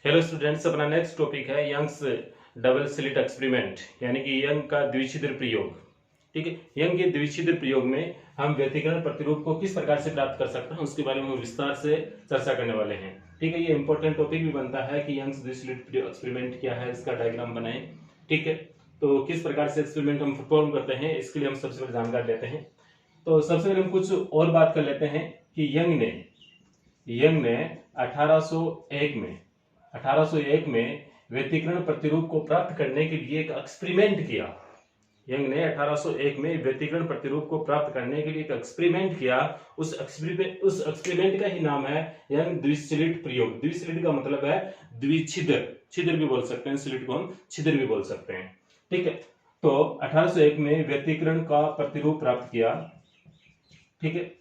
Hello students, अपना next topic है Young's double slit experiment, यानी कि यंग का द्विछिद्र प्रयोग। ठीक है, यंग के द्विछिद्र प्रयोग में हम व्यतिकरण प्रतिरूप को किस प्रकार से प्राप्त कर सकते हैं उसके बारे में विस्तार से चर्चा करने वाले हैं। ठीक है, ये इंपॉर्टेंट टॉपिक भी बनता है कि यंग्स द्विस्लिट एक्सपेरिमेंट क्या है, इसका डायग्राम बनाएं। ठीक है, तो किस प्रकार से एक्सपेरिमेंट हम परफॉर्म करते हैं इसके लिए हम सबसे पहले जानकारी लेते हैं। तो सबसे पहले हम कुछ और बात कर लेते हैं कि यंग ने 1801 में व्यतिकरण प्रतिरूप को प्राप्त करने के लिए एक एक्सपेरिमेंट किया। यंग ने 1801 में व्यतिकरण प्रतिरूप को प्राप्त करने के लिए एक एक्सपेरिमेंट किया। उस एक्सपेरिमेंट का ही नाम है यंग द्विस्लिट प्रयोग। द्विस्लिट का मतलब है द्विछिद्र, छिद्र भी बोल सकते हैं, स्लिट को हम छिद्र भी बोल सकते हैं। ठीक है, तो 1801 में व्यतिकरण का प्रतिरूप प्राप्त किया। ठीक है,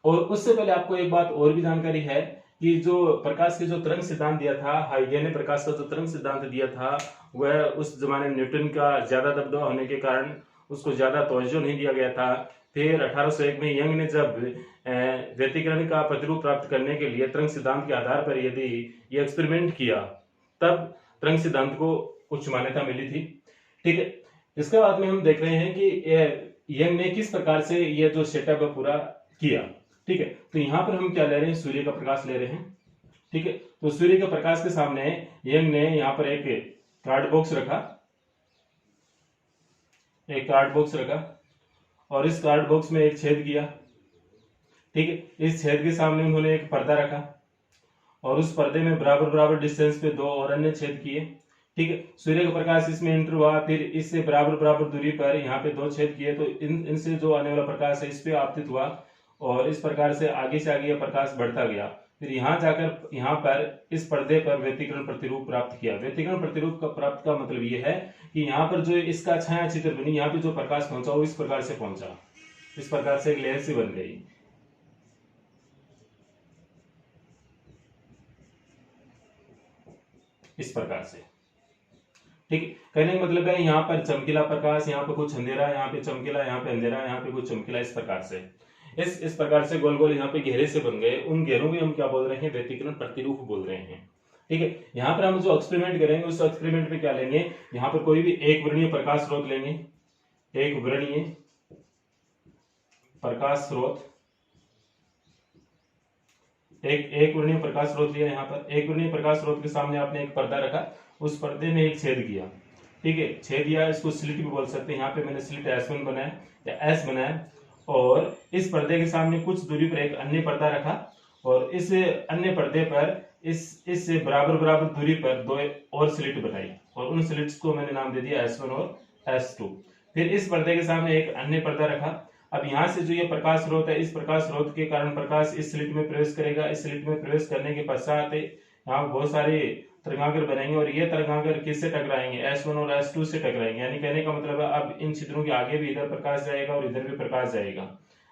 और उससे पहले आपको एक बात और भी जानकारी है कि जो प्रकाश के जो तरंग सिद्धांत दिया था, हाइगे ने प्रकाश का जो तरंग सिद्धांत दिया था, वह उस जमाने में न्यूटन का ज्यादा दबदबा होने के कारण उसको ज्यादा तवज्जो नहीं दिया गया था। फिर 1801 में यंग ने जब व्यतिकरण का प्रतिरूप प्राप्त करने के लिए तरंग सिद्धांत के आधार पर यदि ये एक्सपेरिमेंट किया, तब तरंग सिद्धांत को उच्च मान्यता मिली थी। ठीक है, इसके बाद में हम देख रहे हैं कि यंग ने किस प्रकार से यह जो सेटअप है पूरा किया। ठीक है, तो यहां पर हम क्या ले रहे हैं, सूर्य का प्रकाश ले रहे हैं। ठीक है, तो सूर्य के प्रकाश के सामने यंग ने यहां पर एक कार्ड बॉक्स रखा, और इस कार्ड बॉक्स में एक छेद किया। ठीक है, इस छेद के सामने उन्होंने एक पर्दा रखा, और उस पर्दे में बराबर बराबर डिस्टेंस पे दो और अन्य छेद किए। ठीक है, सूर्य का प्रकाश इसमें एंटर हुआ, फिर इससे बराबर बराबर दूरी पर यहाँ पे दो छेद किए, तो इनसे जो आने वाला प्रकाश है इस पे आपतित हुआ, और इस प्रकार से आगे यह प्रकाश बढ़ता गया। फिर यहाँ जाकर यहाँ पर इस पर्दे पर व्यतिकरण प्रतिरूप प्राप्त किया। व्यतिकरण प्रतिरूप का प्राप्त का मतलब ये है कि यहाँ पर जो इसका छाया चित्र बनी, यहाँ पे जो प्रकाश पहुंचा वो इस प्रकार से पहुंचा, इस प्रकार से एक लेयर सी बन गई, इस प्रकार से। ठीक है, कहने का मतलब है यहाँ पर चमकीला प्रकाश, यहाँ पे कुछ अंधेरा, यहाँ पे चमकीला, यहाँ पे अंधेरा, यहाँ पे कुछ चमकीला, इस प्रकार से इस प्रकार से गोल गोल यहाँ पे घेरे से बन गए। उन घेरों में हम क्या बोल रहे हैं, व्यतिकरण प्रतिरूप बोल रहे हैं। ठीक है, यहाँ पर हम जो एक्सपेरिमेंट करेंगे उस एक्सपेरिमेंट में क्या लेंगे, यहाँ पर कोई भी एक वर्णीय प्रकाश स्रोत लेंगे, एक वर्णीय प्रकाश स्रोत, एक वर्णीय प्रकाश स्रोत लिया। यहाँ पर एक वर्णीय प्रकाश स्रोत के सामने आपने एक पर्दा रखा, उस पर्दे में एक छेद किया। ठीक है, छेद दिया, इसको स्लिट भी बोल सकते हैं। यहाँ पे मैंने स्लिट S1 बनाया या S बनाया, और इस पर्दे के सामने कुछ दूरी पर एक अन्य पर्दा रखा, और इस अन्य पर्दे पर इससे बराबर बराबर दूरी पर दो और स्लिट बनाई, और उन स्लिट्स को मैंने नाम दे दिया S1 और S2। फिर इस पर्दे के सामने एक अन्य पर्दा रखा। अब यहाँ से जो ये प्रकाश स्रोत है, इस प्रकाश स्रोत के कारण प्रकाश इस स्लिट में प्रवेश करेगा। इस स्लिट में प्रवेश करने के पश्चात यहाँ बहुत सारे तरंगाग्र बनेंगे, और ये तरंगाग्र किससे टकराएंगे, S1 और S2 से टकराएंगे। यानी कहने का मतलब है अब इन छिद्रों के आगे भी इधर प्रकाश जाएगा और इधर भी प्रकाश जाएगा।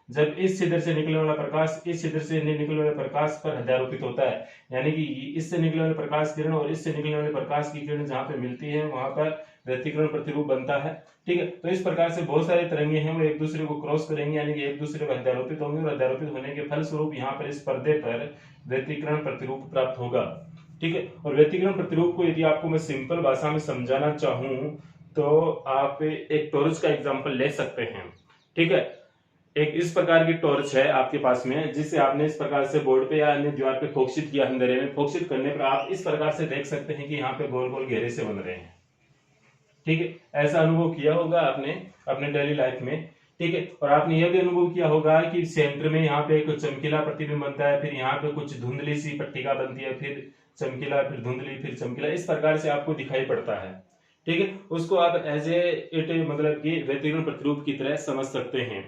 जब इस छिद्र से निकलने वाला प्रकाश इस छिद्र से निकलने वाले प्रकाश पर अध्यारोपित होता है, यानी कि इससे निकलने वाले प्रकाश किरण और इससे निकलने वाले प्रकाश की किरण जहां पे मिलती है वहां पर व्यतिकरण प्रतिरूप बनता है। ठीक है, तो इस प्रकार से बहुत सारे तरंगे हैं वो एक दूसरे को क्रॉस करेंगे, यानी कि एक दूसरे पर अध्यारोपित होंगे, और अध्यारोपित होने के फलस्वरूप यहाँ पर इस पर्दे पर व्यतिकरण प्रतिरूप प्राप्त होगा। ठीक है, और व्यतिकरण प्रतिरूप को यदि आपको मैं सिंपल भाषा में समझाना चाहूं तो आप एक टॉर्च का एग्जांपल ले सकते हैं। ठीक है, एक इस प्रकार की टॉर्च है आपके पास में, जिसे आपने इस प्रकार से बोर्ड पे या अन्य दीवार पे फोकसित किया। अंधेरे में फोकसित करने पर आप इस प्रकार से देख सकते हैं कि यहाँ पे गोल गोल घेरे से बन रहे हैं। ठीक है, ऐसा अनुभव किया होगा आपने अपने डेली लाइफ में। ठीक है, और आपने यह भी अनुभव किया होगा कि सेंटर में यहाँ पे एक चमकीला प्रतिबिंब बनता है, फिर यहाँ पे कुछ धुंधली सी पट्टिका बनती है, फिर चमकीला, फिर धुंधली, फिर चमकीला, इस प्रकार से आपको दिखाई पड़ता है। ठीक है, उसको आप एज इट मतलब कि व्यतिकरण प्रतिरूप की तरह समझ सकते हैं।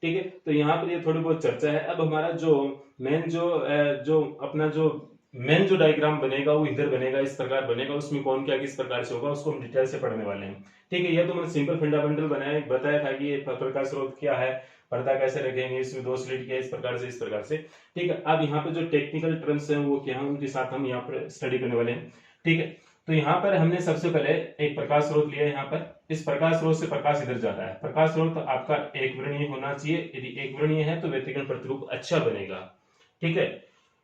ठीक है, तो यहाँ पर ये थोड़ी बहुत चर्चा है। अब हमारा जो मेन जो मेन जो डायग्राम बनेगा वो इधर बनेगा, इस प्रकार बनेगा। उसमें कौन क्या किस प्रकार से होगा उसको हम डिटेल से पढ़ने वाले हैं। ठीक है, ये तो मैंने सिंपल फंडामेंटल बताया था कि ये प्रकाश स्रोत क्या है, पर्दा कैसे रखेंगे, इसमें दो स्लिट क्या, इस प्रकार से। ठीक है, अब यहाँ पे जो टेक्निकल टर्म्स हैं वो क्या है, उनके साथ हम यहाँ पर स्टडी करने वाले हैं। ठीक है, तो यहाँ पर हमने सबसे पहले एक प्रकाश स्रोत लिया है। यहाँ पर इस प्रकाश स्रोत से प्रकाश इधर जाता है। प्रकाश स्रोत आपका एक वर्णीय होना चाहिए, यदि एक वर्णीय है तो व्यतिकरण प्रतिरूप अच्छा बनेगा। ठीक है,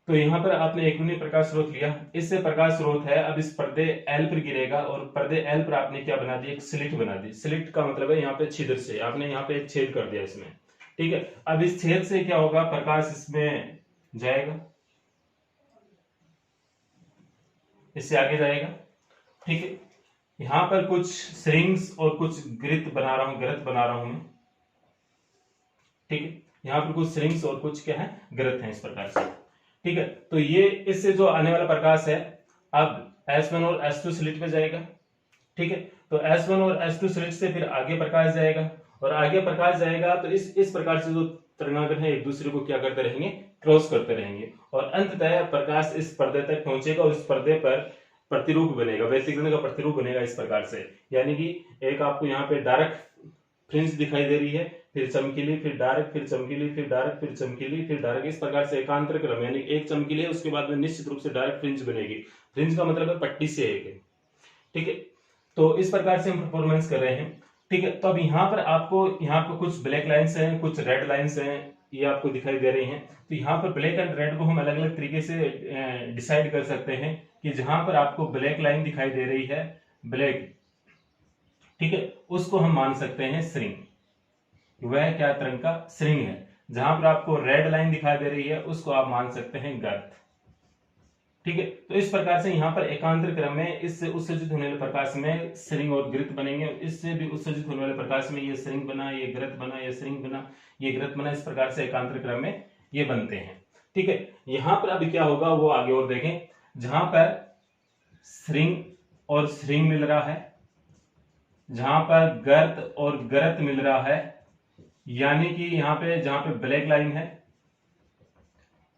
तो यहाँ पर आपने एक यूनिट प्रकाश स्रोत लिया, इससे प्रकाश स्रोत है, अब इस पर्दे एल पर गिरेगा और पर्दे एल पर आपने क्या बना दी, एक स्लिट बना दी। स्लिट का मतलब है यहाँ पे छिद्र से आपने यहाँ पे एक छेद कर दिया इसमें, ठीक है। अब इस छेद से क्या होगा, प्रकाश इसमें जाएगा, इससे आगे जाएगा, ठीक है। यहां पर कुछ श्रिंग्स और कुछ ग्रत बना रहा हूं मैं, ठीक है। यहां पर कुछ श्रिंग्स और कुछ क्या है, ग्रत है इस प्रकार से, ठीक है। तो ये इससे जो आने वाला प्रकाश है अब S1 और S2 स्लिट पे जाएगा, ठीक है। तो S1 और S2 स्लिट से फिर आगे प्रकाश जाएगा, और आगे प्रकाश जाएगा तो इस प्रकार से जो तरंगाग्र है एक दूसरे को क्या करते रहेंगे, क्रॉस करते रहेंगे, और अंततः प्रकाश इस पर्दे तक पहुंचेगा और इस पर्दे पर प्रतिरूप बनेगा, व्यतिकरण का प्रतिरूप बनेगा इस प्रकार से। यानी कि एक आपको यहाँ पे डार्क फ्रिंज दिखाई दे रही है, फिर चमकीली, फिर डार्क, फिर चमकीली, फिर डार्क, फिर चमकीली, फिर डार्क, इस प्रकार से एकांतर क्रम, यानी एक चमकीली है उसके बाद में निश्चित रूप से डार्क फ्रिंज बनेगी। फ्रिंज का मतलब है पट्टी से एक, ठीक है। तो इस प्रकार से हम परफॉर्मेंस कर रहे हैं, ठीक है। तो अब यहाँ पर कुछ ब्लैक लाइन्स हैं, कुछ रेड लाइन्स हैं, ये आपको दिखाई दे रही हैं। तो यहाँ पर ब्लैक एंड रेड को हम अलग अलग तरीके से डिसाइड कर सकते हैं कि जहां पर आपको ब्लैक लाइन दिखाई दे रही है, ब्लैक, ठीक है, उसको हम मान सकते हैं श्रिंग, वह क्या तरंग का श्रिंग है। जहां पर आपको रेड लाइन दिखाई दे रही है उसको आप मान सकते हैं गर्त, ठीक है। तो इस प्रकार से यहाँ पर एकांतर क्रम में इससे उत्सर्जित होने वाले प्रकाश में श्रिंग और ग्रत बनेंगे, इससे भी उत्सर्जित होने वाले प्रकाश में ये श्रिंग बना, ये ग्रत बना, ये श्रिंग बना, ये ग्रत बना, इस प्रकार से एकांतर क्रम में ये बनते हैं, ठीक है। यहाँ पर अभी क्या होगा वो आगे और देखें। जहां पर श्रिंग और श्रिंग मिल रहा है, जहां पर गर्त और गरत मिल रहा है, यानी कि यहाँ पे जहां पे ब्लैक लाइन है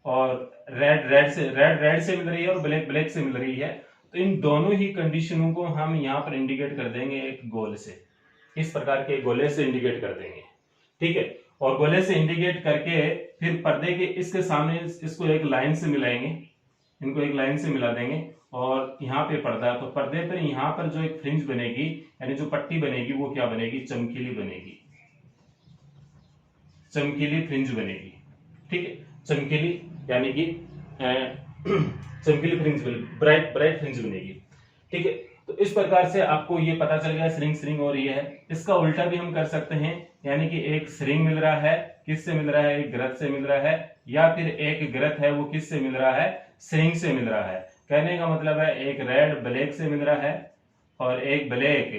और रेड से मिल रही है और ब्लैक से मिल रही है, तो इन दोनों ही कंडीशनों को हम यहाँ पर इंडिकेट कर देंगे एक गोल से, इस प्रकार के गोले से इंडिकेट कर देंगे, ठीक है। और गोले से इंडिकेट करके फिर पर्दे के इसके सामने इसको एक लाइन से मिलाएंगे, इनको एक लाइन से मिला देंगे, और यहाँ पे पर्दा, तो पर्दे पर यहाँ पर जो एक फ्रिंज बनेगी, यानी जो पट्टी बनेगी वो क्या बनेगी, चमकीली बनेगी, चमकीली फ्रिंज बनेगी, ठीक है। चमकीली यानी कि चमकीली फ्रिंज, ब्राइट फ्रिंज बनेगी, ठीक है। तो इस प्रकार से आपको ये पता चल गया श्रिंग और ये है। इसका उल्टा भी हम कर सकते हैं, यानी कि एक श्रिंग मिल रहा है, किससे मिल रहा है, एक ग्रत से मिल रहा है, या फिर एक ग्रत है वो किससे मिल रहा है, श्रिंग से मिल रहा है। कहने का मतलब है एक रेड ब्लैक से मिल रहा है और एक ब्लैक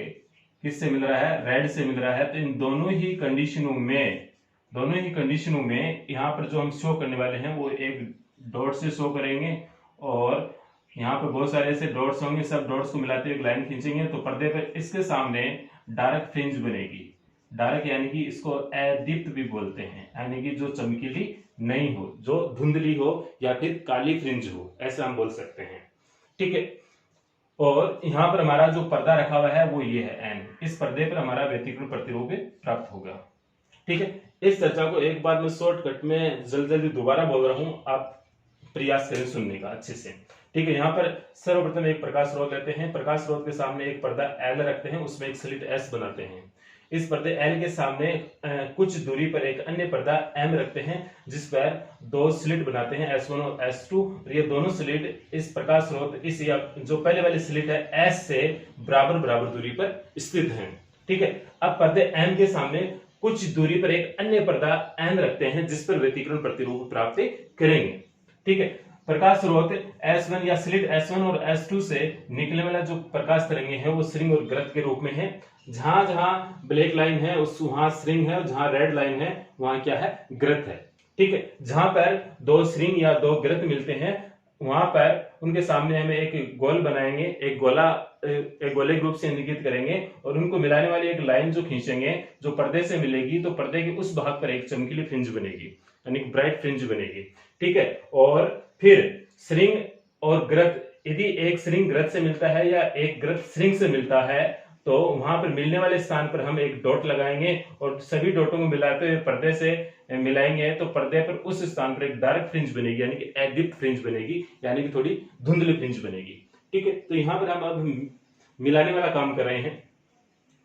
किससे मिल रहा है, रेड से मिल रहा है। तो इन दोनों ही कंडीशनों में यहाँ पर जो हम शो करने वाले हैं वो एक डॉट से शो करेंगे, और यहाँ पर बहुत सारे ऐसे डॉट्स होंगे, सब डॉट्स को मिलाते हुए एक लाइन खींचेंगे, तो पर्दे पर इसके सामने डार्क फ्रिंज बनेगी। डार्क यानी कि इसको अदीप्त भी बोलते हैं, यानी कि जो चमकीली नहीं हो, जो धुंधली हो या फिर काली फ्रिंज हो, ऐसा हम बोल सकते हैं, ठीक है। और यहाँ पर हमारा जो पर्दा रखा हुआ है वो ये है एन, इस पर्दे पर हमारा व्यतिकरण प्रतिरूप प्राप्त होगा, ठीक है। इस चर्चा को एक बार मैं शॉर्टकट में जल्दी दोबारा बोल रहा हूं, आप प्रयास करें सुनने का अच्छे से, ठीक है। यहाँ पर सर्वप्रथम एक प्रकाश स्रोत लेते हैं, प्रकाश स्रोत के सामने एक पर्दा एल रखते हैं, उसमें एक स्लिट एस बनाते हैं। इस पर्दे एल के सामने कुछ दूरी पर एक अन्य पर्दा एम रखते हैं, जिस पर दो स्लिट बनाते हैं, S1 और S2। और ये दोनों स्लिट इस प्रकाश स्रोत इस जो पहले वाली स्लिट है एस से बराबर दूरी पर स्थित है, ठीक है। अब पर्दे एम के सामने कुछ दूरी पर एक अन्य पर्दा एन रखते हैं, जिस पर व्यतिकरण प्रतिरूप प्राप्त करेंगे, ठीक है। प्रकाश स्रोत S1 या स्लिट S1 और S2 से निकलने वाला जो प्रकाश तरंगे हैं वो श्रिंग और ग्रत के रूप में है। जहां जहां ब्लैक लाइन है वहां श्रिंग है, और जहां रेड लाइन है वहां क्या है, ग्रत है, ठीक है। जहां पर दो श्रिंग या दो ग्रत मिलते हैं वहां पर उनके सामने हमें एक गोल बनाएंगे, एक गोले ग्रुप से इंडिकेट करेंगे, और उनको मिलाने वाली एक लाइन जो खींचेंगे, जो पर्दे से मिलेगी, तो पर्दे के उस भाग पर एक चमकीली फ्रिंज बनेगी, यानी ब्राइट फ्रिंज बनेगी, ठीक है। और फिर श्रिंग और ग्रत, यदि एक श्रिंग ग्रत से मिलता है या एक ग्रत श्रिंग से मिलता है, तो वहां पर मिलने वाले स्थान पर हम एक डॉट लगाएंगे और सभी डॉटों को मिलाते हुए पर्दे से मिलाएंगे, तो पर्दे पर उस स्थान पर एक डार्क फ्रिंज बनेगी, यानी कि अदीप्त फ्रिंज बनेगी, यानी कि थोड़ी धुंधली फ्रिंज बनेगी, ठीक है। तो यहाँ पर हम अब मिलाने वाला काम कर रहे हैं,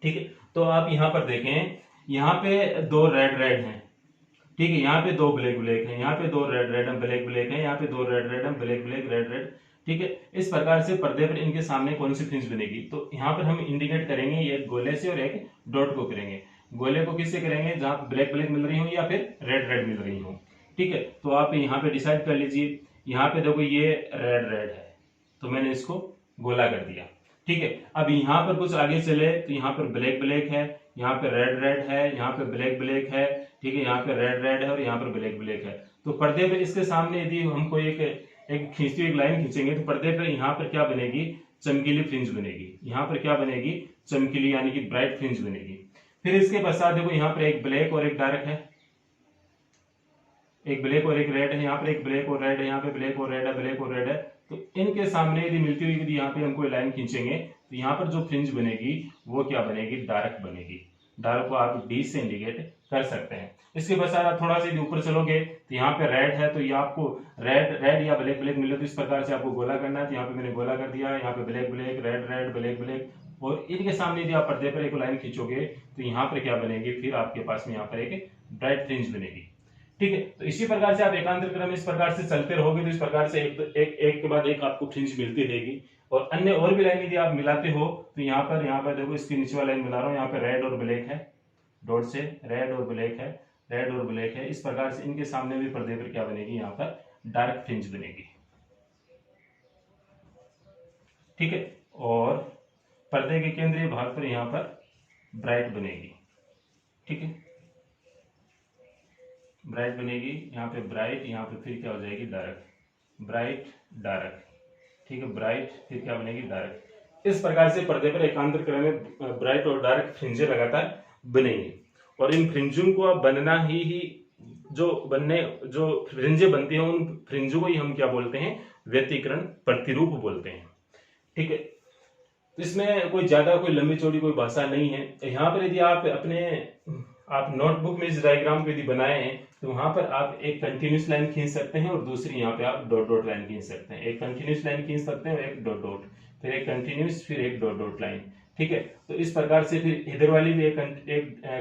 ठीक है। तो आप यहाँ पर देखें, यहाँ पे दो रेड हैं, ठीक है, यहाँ पे दो ब्लैक ब्लैक है, यहाँ पे दो रेड रेड ब्लैक ब्लैक है, यहाँ पे दो red red black black red red. ठीक है, इस प्रकार से पर्दे पर इनके सामने कौन सी फ्रिंज बनेगी, तो यहाँ पर हम इंडिकेट करेंगे एक गोले से और एक डॉट को करेंगे। गोले को किससे करेंगे, जहां ब्लैक ब्लैक मिल रही हो या फिर रेड रेड मिल रही हो। ठीक है, तो आप यहाँ पे डिसाइड कर लीजिए। यहाँ पे देखो ये रेड रेड है, तो मैंने इसको गोला कर दिया। ठीक है, अब यहाँ पर कुछ आगे चले तो यहाँ पर ब्लैक ब्लैक है, यहाँ पे रेड रेड है, यहाँ पे ब्लैक ब्लैक है। ठीक है, यहाँ पे रेड रेड है और यहाँ पर ब्लैक ब्लैक है। तो पर्दे पे इसके सामने यदि हमको एक खींचती हुई लाइन खींचेंगे तो पर्दे पे यहाँ पर क्या बनेगी, चमकीली फ्रिंज बनेगी। यहाँ पर क्या बनेगी, चमकीली यानी कि ब्राइट फ्रिंज बनेगी। फिर इसके पश्चात देखो यहाँ पर एक ब्लैक और एक डार्क है, एक ब्लैक और एक रेड है, यहाँ पर एक ब्लैक और रेड है, यहाँ पे ब्लैक और रेड है, ब्लैक और रेड है। तो इनके सामने यदि मिलती हुई यदि यहाँ पे हमको लाइन खींचेंगे तो यहाँ पर जो फ्रिंज बनेगी वो क्या बनेगी, डार्क बनेगी। डार्क को आप डी से इंडिकेट कर सकते हैं। इसके पश्चात आप थोड़ा सा यदि ऊपर चलोगे तो यहाँ पे रेड है, तो ये आपको रेड रेड या ब्लैक ब्लैक मिले तो इस प्रकार से आपको गोला करना है। तो यहाँ पे मैंने गोला कर दिया, यहाँ पे black black red red black black, और इनके सामने यदि आप पर्दे पर एक लाइन खींचोगे तो यहाँ पर क्या बनेगी, फिर आपके पास में यहाँ पर एक ब्राइट फ्रिंज बनेगी। ठीक है, तो इसी प्रकार से आप एकांतर क्रम में इस प्रकार से चलते रहोगे तो इस प्रकार से एक के बाद एक आपको फ्रिंज मिलती रहेगी। और अन्य और भी लाइन यदि आप मिलाते हो तो यहाँ पर देखो इसकी नीचे वाला लाइन मिला रहा हूँ, यहाँ पे रेड और ब्लैक है, डॉट से रेड और ब्लैक है, रेड और ब्लैक है। इस प्रकार से इनके सामने भी पर्दे पर क्या बनेगी, यहाँ पर डार्क फ्रिंज बनेगी। ठीक है, और पर्दे के केंद्रीय भाग पर यहाँ पर ब्राइट बनेगी। ठीक है, ब्राइट बनेगी, यहाँ पे ब्राइट, यहाँ पे फिर क्या हो जाएगी, डार्क, ब्राइट डार्क। ठीक है, ब्राइट फिर क्या बनेगी, डार्क। इस प्रकार से पर्दे पर एकांतर क्रम में ब्राइट और डार्क फ्रिंजें लगातार बनेंगी। और इन फ्रिंजों को अब बनना ही जो फ्रिंजें बनती हैं उन फ्रिंजों को ही हम क्या बोलते हैं, व्यतिकरण प्रतिरूप बोलते हैं। ठीक है, इसमें कोई ज्यादा कोई लंबी चौड़ी कोई भाषा नहीं है। यहाँ पर यदि आप नोटबुक में इस डायग्राम को यदि बनाए हैं तो वहां पर आप एक कंटिन्यूस लाइन खींच सकते हैं और दूसरी यहाँ पे आप डॉट डॉट लाइन खींच सकते हैं। एक कंटिन्यूस लाइन खींच सकते हैं और एक डॉट डॉट, फिर एक कंटिन्यूस, फिर एक डॉट डॉट लाइन। ठीक है, तो इस प्रकार से फिर इधर वाली भी एक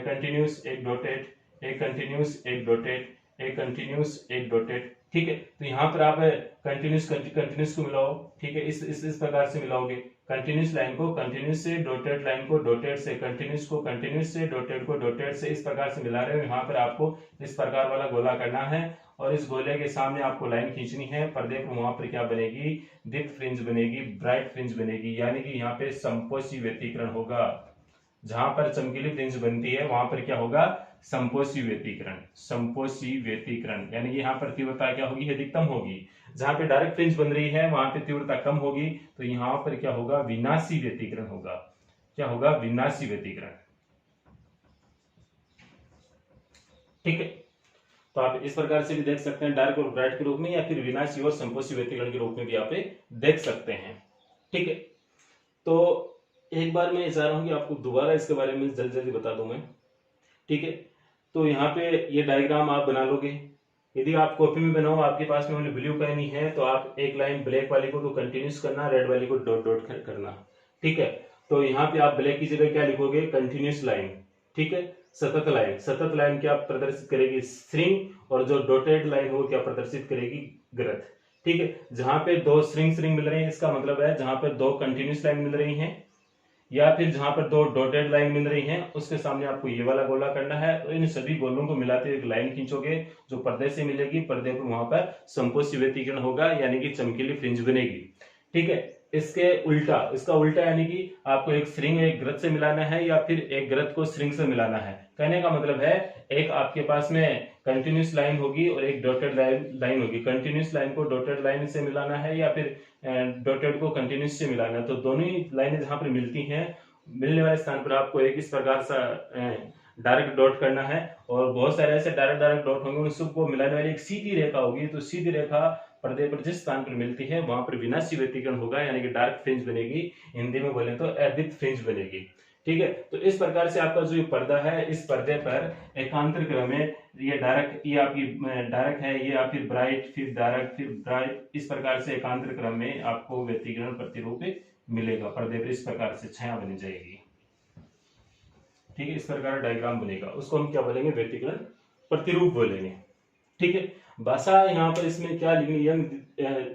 कंटिन्यूस एक डॉटेड, एक कंटिन्यूस एक डॉटेड, एक कंटिन्यूस एक डॉटेड। ठीक है, तो यहाँ पर आप कंटिन्यूस को मिलाओ। ठीक है, इस प्रकार से मिलाओगे कंटिन्यूस लाइन को कंटिन्यूस से, डॉटेड लाइन को डॉटेड से, कंटिन्यूस को कंटिन्यूस से, डॉटेड को डॉटेड से, इस प्रकार से मिला रहे हो। यहाँ पर आपको इस प्रकार वाला गोला करना है और इस गोले के सामने आपको लाइन खींचनी है। पर्दे पर वहां पर क्या बनेगी, दीप्त फ्रिंज बनेगी, ब्राइट फ्रिंज बनेगी, यानी कि यहाँ पे संपोषी व्यतिकरण होगा। जहां पर चमकीली फ्रिंज बनती है वहां पर क्या होगा, संपोषी व्यतिकरण। संपोषी व्यतिकरण यानी कि यहाँ पर तीव्रता क्या होगी, अधिकतम होगी। जहां पे डायरेक्ट फ्रिंज बन रही है वहां पे तीव्रता कम होगी, तो यहाँ पर क्या होगा, विनाशी व्यतिकरण होगा। क्या होगा, विनाशी व्यतिकरण। ठीक है, तो आप इस प्रकार से भी देख सकते हैं, डार्क और ब्राइट के रूप में, या फिर विनाशी और संपोषी व्यतिकरण के रूप में भी आप देख सकते हैं। ठीक है, तो एक बार मैं चाह रहा हूं कि आपको दोबारा इसके बारे में जल्दी जल्दी बता दूं मैं। ठीक है, तो यहाँ पे ये डायग्राम आप बना लोगे। यदि आप कॉपी में बनाओ, आपके पास में ब्लू पेन ही है, तो आप एक लाइन ब्लैक वाली को तो कंटिन्यूस करना, रेड वाली को डॉट डॉट करना। ठीक है, तो यहाँ पे आप ब्लैक की जगह क्या लिखोगे, कंटिन्यूस लाइन। ठीक है, सतत लाइन। सतत लाइन क्या प्रदर्शित करेगी, स्ट्रिंग, और जो डॉटेड लाइन वो क्या प्रदर्शित करेगी, ग्रथ। ठीक है, जहां पे दो स्ट्रिंग मिल रहे हैं इसका मतलब है जहां पर दो कंटिन्यूस लाइन मिल रही हैं या फिर जहां पर दो डॉटेड लाइन मिल रही हैं, उसके सामने आपको ये वाला गोला करना है। तो इन सभी गोलों को मिलाते हुए एक लाइन खींचोगे जो पर्दे से मिलेगी। पर्दे पर वहां पर संपोषी व्यतिकरण होगा, यानी कि चमकीली फ्रिंज बनेगी। ठीक है, इसका उल्टा यानी कि आपको एक स्ट्रिंग एक ग्रथ से मिलाना है या फिर एक ग्रथ को स्ट्रिंग से मिलाना है। कहने का मतलब है एक आपके पास में कंटिन्यूस लाइन होगी और एक डॉटेड लाइन होगी। कंटिन्यूस लाइन को डॉटेड लाइन से मिलाना है या फिर डॉटेड को कंटिन्यूस से मिलाना है। तो दोनों ही लाइनें जहां पर मिलती हैं, मिलने वाले स्थान पर आपको एक इस प्रकार सा डायरेक्ट डॉट करना है, और बहुत सारे ऐसे डायरेक्ट डॉट होंगे, उन सबको मिलाने वाली एक सीधी रेखा होगी। तो सीधी रेखा पर्दे पर जिस स्थान पर मिलती है वहां पर विनाशी व्यतिकरण होगा, यानी कि डार्क फ्रिंज बनेगी। हिंदी में बोले तो अदीप्त फ्रिंज बनेगी। ठीक है, तो इस प्रकार से आपका जो पर्दा है, इस पर्दे पर एकांतर क्रम में ये डार्क, ये आपकी डार्क है, ये आप फिर ब्राइट, फिर डार्क, फिर ब्राइट, इस प्रकार से एकांतर क्रम में आपको व्यतिकरण प्रतिरूप मिलेगा। पर्दे पर इस प्रकार से छाया बनी जाएगी। ठीक है, इस प्रकार डायग्राम बनेगा, उसको हम क्या बोलेंगे, व्यतिकरण प्रतिरूप बोलेंगे। ठीक है, भाषा यहाँ पर इसमें क्या लिखनी, यंग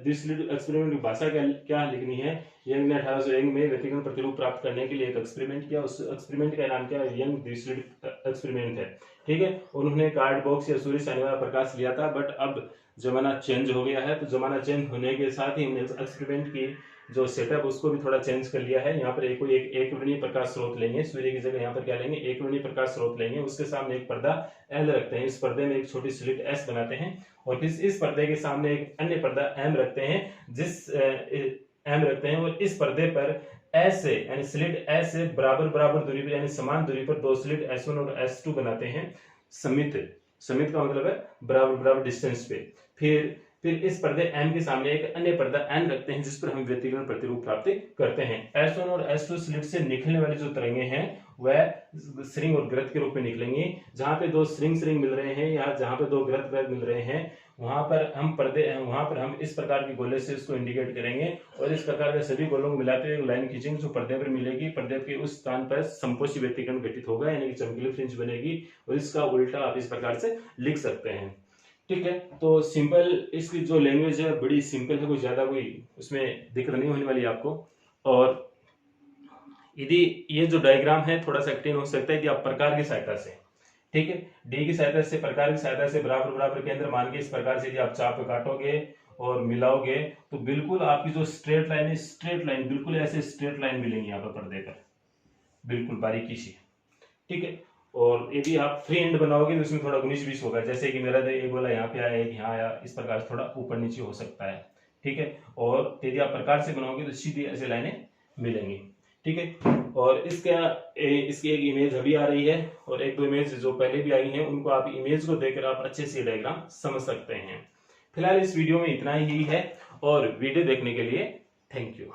द्विस्लिट एक्सपेरिमेंट की भाषा क्या लिखनी है। यंग ने 1801 में व्यतिकरण प्रतिरूप प्राप्त करने के लिए एक एक्सपेरिमेंट किया, उस एक्सपेरिमेंट का नाम क्या है, यंग द्विस्लिट एक्सपेरिमेंट है। ठीक है, उन्होंने कार्ड बॉक्स या सूर्य से आने वाला प्रकाश लिया था, बट अब जमाना चेंज हो गया है, तो जमाना चेंज होने के साथ ही हमने एक्सपेरिमेंट की जो सेटअप उसको भी थोड़ा चेंज कर लिया है। यहाँ पर एक वर्णीय प्रकाश स्रोत लेंगे, सूर्य की जगह यहाँ पर क्या लेंगे, एक वर्णीय प्रकाश स्रोत लेंगे, उसके सामने एक पर्दा L रखते हैं, इस पर्दे में एक छोटी स्लिट S बनाते हैं, और फिर इस पर्दे के सामने एक अन्य पर्दा M रखते हैं, और इस पर्दे पर S से यानी स्लिट S से बराबर दूरी पर यानी समान दूरी पर दो स्लिट S1 और S2 बनाते हैं, समित का मतलब है बराबर डिस्टेंस पे। फिर इस पर्दे M के सामने एक अन्य पर्दा N रखते हैं, जिस पर हम व्यतिकरण प्रतिरूप प्राप्त करते हैं। S1 और S2 स्लिट से निकलने वाली जो तरंगे हैं वह श्रृंग और ग्रथ के रूप में निकलेंगी। जहां पे दो श्रृंग मिल रहे हैं या जहां पे दो ग्रथ मिल रहे हैं, वहां पर हम इस प्रकार के गोले से इसको इंडिकेट करेंगे, और इस प्रकार के सभी गोलों को मिलाते हुए लाइन खींचेंगे जो पर्दे पर मिलेगी। पर्दे के उस स्थान पर समपोषी व्यतिकरण घटित होगा, यानी कि चमकीली फ्रिंज बनेगी, और इसका उल्टा आप इस प्रकार से लिख सकते हैं। ठीक है, तो सिंपल इसकी जो लैंग्वेज है बड़ी सिंपल है, कोई ज्यादा कोई उसमें दिक्कत नहीं होने वाली आपको। और यदि ये जो डायग्राम है थोड़ा सा कठिन हो सकता है कि आप प्रकार की सहायता से, ठीक है, डी की सहायता से, प्रकार की सहायता से बराबर केंद्र मान के इस प्रकार से यदि आप चाप काटोगे और मिलाओगे तो बिल्कुल आपकी जो स्ट्रेट लाइन है, स्ट्रेट लाइन बिल्कुल ऐसे स्ट्रेट लाइन मिलेंगी यहाँ पर पर्दे पर, बिल्कुल बारीकी से। ठीक है, और यदि आप फ्री एंड बनाओगे तो उसमें थोड़ा 19-20 होगा, जैसे कि मेरा एक बोला यहाँ पे आया, एक यहाँ आया, इस प्रकार से थोड़ा ऊपर नीचे हो सकता है। ठीक है, और यदि आप प्रकार से बनाओगे तो सीधी ऐसे लाइनें मिलेंगी। ठीक है, और इसकी एक इमेज अभी आ रही है, और एक दो इमेज जो पहले भी आई हैं उनको आप इमेज को देखकर आप अच्छे से डायग्राम समझ सकते हैं। फिलहाल इस वीडियो में इतना ही है, और वीडियो देखने के लिए थैंक यू।